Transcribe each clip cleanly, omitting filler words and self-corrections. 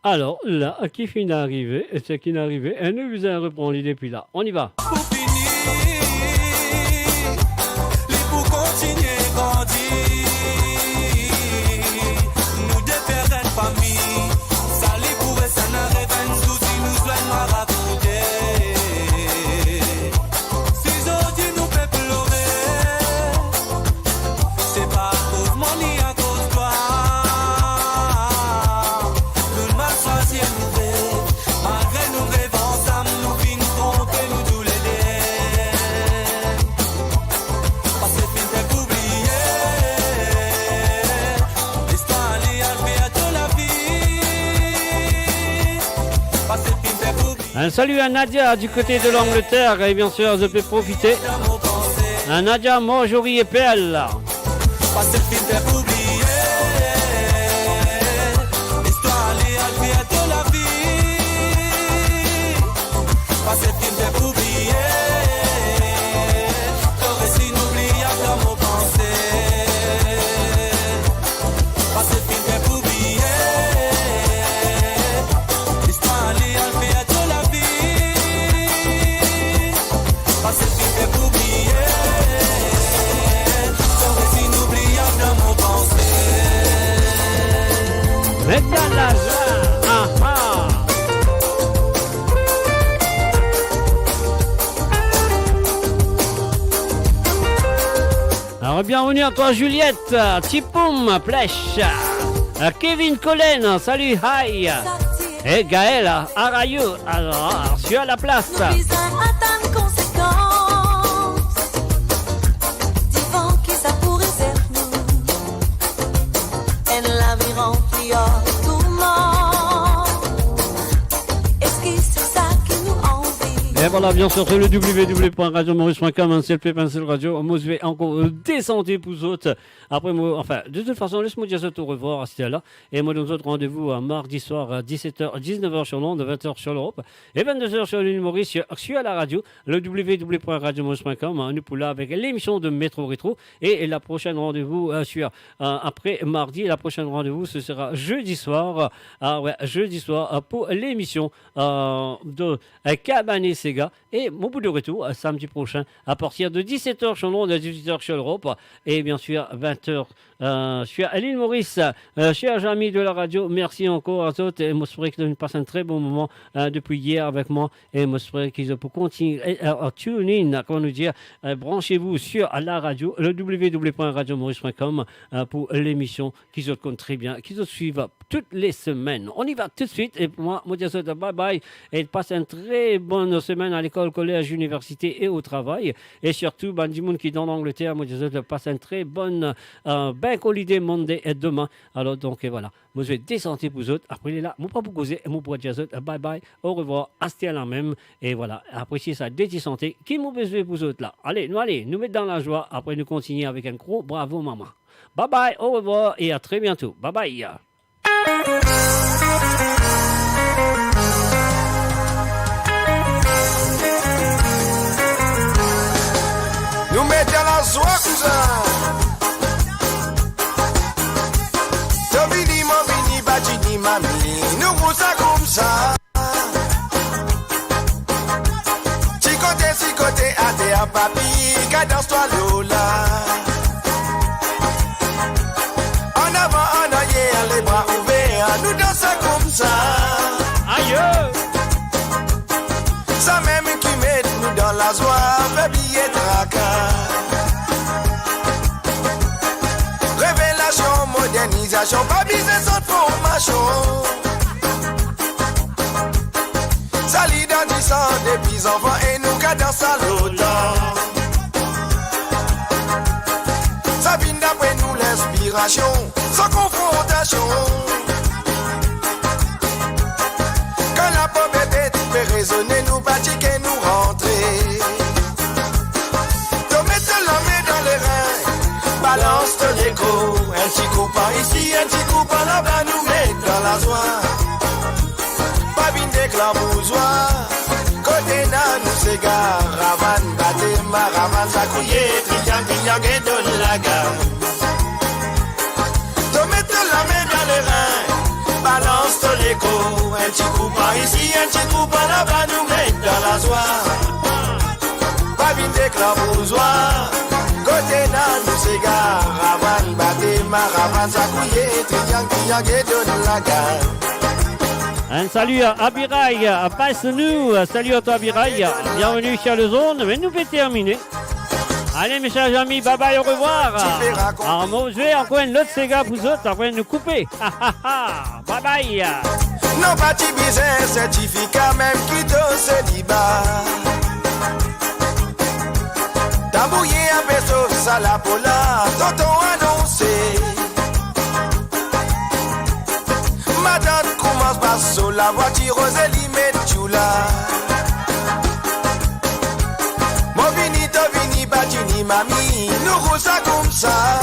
Alors, là, qui finit d'arriver, et ce qui n'est arrivé, et nous vous reprend l'idée, puis là, on y va. Pour finir, les pour continuer grandir, nous défaire une famille, ça les pourrait ça n'arrête un souci, nous soignons à raconter. Si aujourd'hui nous fait pleurer, c'est pas à cause moi ni à cause toi. Nous mal choisi à nous rêver, malgré nous rêves ensemble, nous finissons tromper nous tous les deux. Parce que fin fait oublier, l'histoire allait arriver à toute la vie. Parce que fin fait oublier. Un salut à Nadia du côté de l'Angleterre, et bien sûr, je peux profiter. Dans mon pensée, Un Nadia, Marjorie et Pelle. parce que fin fait oublier, l'histoire allait arriver à toute la vie. Parce que fin fait oublier, le récit inoubliable dans mon pensée. Parce que fin fait oublier, l'histoire allait arriver à toute la vie. Parce que fin fait oublier, le récit inoubliable dans mon pensée. Maintenant, la joie. Ah ah. Alors, bienvenue à toi, Juliette, Tipoum, Plèche, Kevin Collen, salut, hi, et Gaël, Arayou, alors, sur la place. Nous visons à tant de conséquences. Dis-moi qui ça pourrait faire nous. Et la vie remplie de tourments. Est-ce que c'est ça qui nous envie? Et voilà, bien sûr, sur le www.radiomaurice.com, c'est le Pépin Radio. Moi, je vais encore descendre pour vous autres. Après, moi, enfin, de toute façon, laisse-moi dire au revoir à ce là. Et moi, nous autres, rendez-vous à mardi soir à 17h, 19h sur Londres, 20h sur l'Europe et 22h sur l'île Maurice, sur la radio, le www.radiomaurice.com. Nous pour là avec l'émission de Métro Rétro. Et la prochaine rendez-vous après mardi, la prochaine rendez-vous, ce sera jeudi soir. Jeudi soir pour l'émission de Cabanet Sega. Et mon bout de retour, samedi prochain, à partir de 17h sur Londres, 18h sur l'Europe. Et bien sûr, 20h sur l'île Maurice, chers amis de la radio, merci encore à tous et moi j'espère que vous passez un très bon moment depuis hier avec moi et moi j'espère qu'ils peuvent continuer à tune in, comment nous dire, branchez-vous sur la radio, le www.radiomaurice.com pour l'émission qui se compte très bien, qui se suivent toutes les semaines. On y va tout de suite et pour moi, je dis bye bye et passez une très bonne semaine à l'école, collège, université et au travail et surtout, du monde qui est dans l'Angleterre, moi je dis passer une très bonne Bank Holiday Monday et demain. Alors donc voilà, moi je vais descendre pour vous autres. Après là, moi pas pour causer, moi pour dire bye bye, au revoir, à la même. Et voilà, appréciez ça, santé. Qui m'a besoin pour vous autres là? Allez, nous mettre dans la joie. Après nous continuer avec un gros bravo maman. Bye bye, au revoir et à très bientôt. Bye bye. Nous mettons la joie, cousin. Tobini, Mobini, Bajini, Mami, nous vous ça comme ça. Chicoté, ate à papi, cadence-toi Lola. En avant, en arrière, les bras ouverts, nous dansons comme ça. Aïe! Ça même qui met nous dans la joie, fait billet tracas. Révélation, modernisation, pas biser sans formation. Ça l'identissant des petits enfants et nous qu'à danser à l'automne. Ça vient d'après nous l'inspiration, sans confrontation. Quand la pauvreté fait résonner, nous pratiquer, nous rentrer. Te mettre la main dans les reins, balance ton écho. Un petit coup par ici, un petit coup par là-bas, nous mettre dans la joie. Pas vine d'éclat bourgeois, côté nan nous s'égare. Raman, batte, maraman, zakouye, triang, et donne la gamme. Te mettre la main dans les reins, balance ton écho. petit coup par ici, un petit coup par là-bas, nous mettre dans la soie. Pas vite d'éclabourgeois, côté nan nous s'égare, ravan, batté, maravan, zakouye, triang, et donne la gare. Un salut à Abiraï, à Passe-nous, salut à toi Abiraï, bienvenue sur le zone, mais nous peut terminer. Allez mes chers amis, bye bye, au revoir. Alors moi je vais encore une autre Sega pour vous autres, après nous couper. Bye bye. Non pas ti bizarre, certificat même qui te célibat. T'as bouillé un peso, ça la pola, tonton annoncé. Madame commence par sur la voiture, Rosélie Metchoula. Mon vini, to vini, batini, mami, nous roule ça comme ça.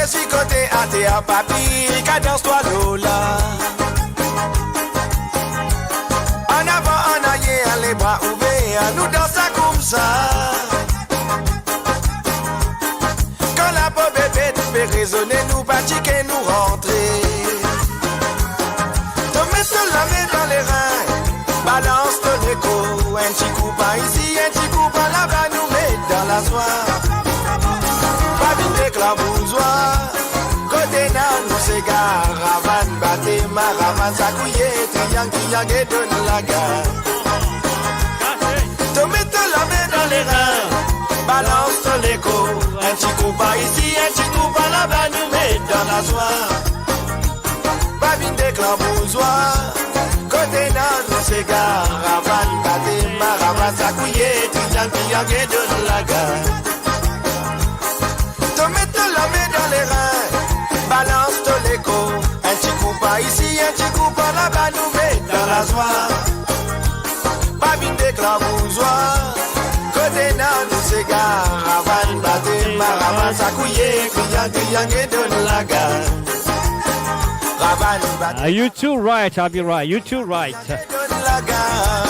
Si côté athée à papi, cadence-toi Lola. En avant, en arrière, les bras ouverts, nous dansons comme ça. Quand la pauvre bébé fait résonner, nous pratiquer, nous rentrer. Te mettre la main dans les reins, balance ton écho. Un petit coup par ici, un petit coup par là-bas, nous mettre dans la soie. Pas vite d'éclabourgeois, côté nan nous s'égare, ravan, batté, maravan, zakouye, triang, et donne la gare. Te mettre la main dans les reins, balance ton écho, un petit coup par ici, un petit coup par là-bas, nous met dans la soie. Pas vite d'éclabourgeois, côté nan nous s'égare, ravan, batté, maravan, zakouye, triang, et donne la gare. Te mettre la main dans les reins, balance ton écho. Un petit coup par ici, un petit coup par là-bas, nous met dans la soie. Pas vite d'éclabourgeois, côté nan nous s'égare, ravan, batté, maravan, zakouye, criant, et donne la gare. Ravan, batté, You too right, I'll be right, you too right. et donne la gare.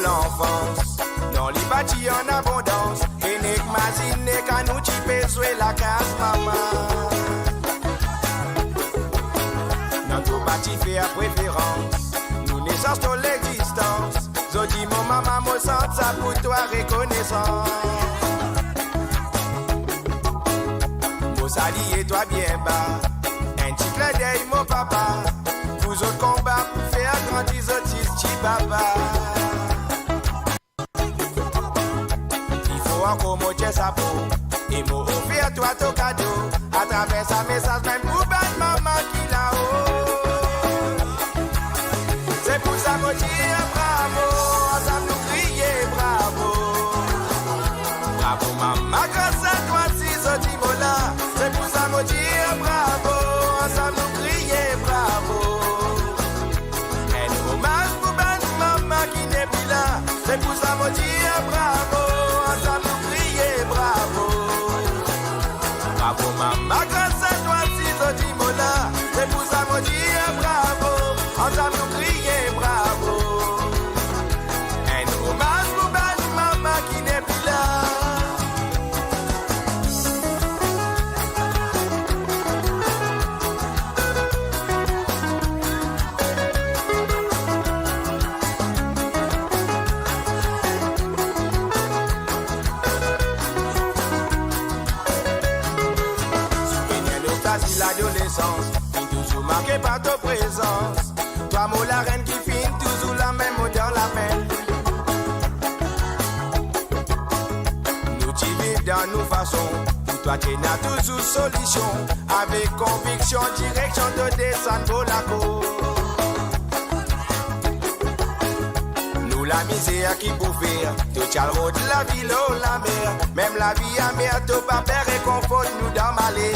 L'enfance, dans les bâtis en abondance, et n'est que mazine, n'est qu'à nous chipper sur la case, maman. Notre bâti fait à préférence, nous naissance dans l'existence. Zodi mon maman, mon sang, ça pour toi reconnaissance. Mon sali et toi bien bas, un petit clin d'œil, mon papa. Vous autres combats pour faire grandir autistes, chibaba. Encore moitié sa peau et m'a offert toi ton cadeau à travers sa message même pour battre maman qui là-haut. C'est pour ça qu'on dit bravo, ensemble nous crier bravo. Bravo maman, grâce à toi si ce dis-moi. C'est pour ça qu'on dit bravo, ensemble nous crier bravo. Un hommage pour battre maman qui n'est plus là. C'est pour ça qu'on dit bravo, ensemble bravo, bravo maman, grâce à toi si je dis mon là, c'est pour ça qu'on dit bravo, ensemble nous crier bravo. Un hommage pour belle maman qui n'est plus là. L'adolescence, fin toujours marquée par ta présence. Toi, moi, la reine qui finit toujours la même odeur, la même. Nous t'y vivons dans nos façons. Pour toi, tu n'as toujours solution. Avec conviction, direction de descendre pour la côte. Nous, la misère qui pouvait, tout le road, la ville, oh, la mer. Même la vie à mer, tout papa réconforte nous dans ma lait.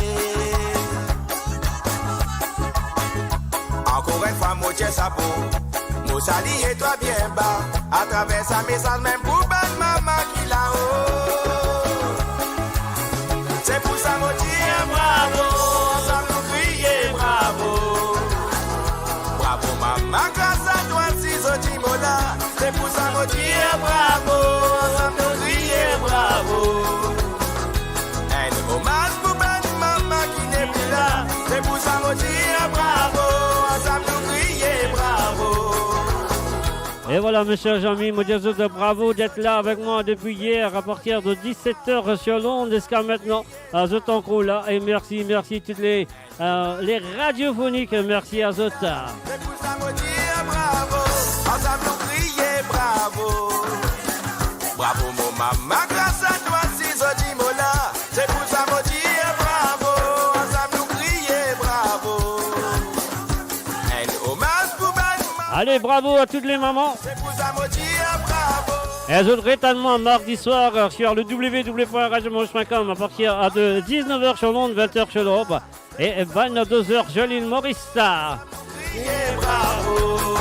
Encore une fois, moitié sa peau. Mon sali et toi bien bas. À travers sa message, même pour Et voilà, mes chers amis, moi, je vous dis bravo d'être là avec moi depuis hier à partir de 17h sur l'onde jusqu'à maintenant. Je t'en là et merci toutes les radiophoniques. Merci à Zota. C'est pour ça me dire bravo, ensemble nous crier bravo. Bravo mon maman, grâce à toi si je dis mon là. C'est pour ça me dire bravo, ensemble nous crier bravo. Un hommage pour ma maman. Allez, bravo à toutes les mamans. C'est pour ça me dire bravo. Et je voudrais tellement mardi soir sur le www.radiomaurice.com à partir de 19h sur l'onde, 20h sur l'Europe et 22h sur l'île Maurice. Crier bravo.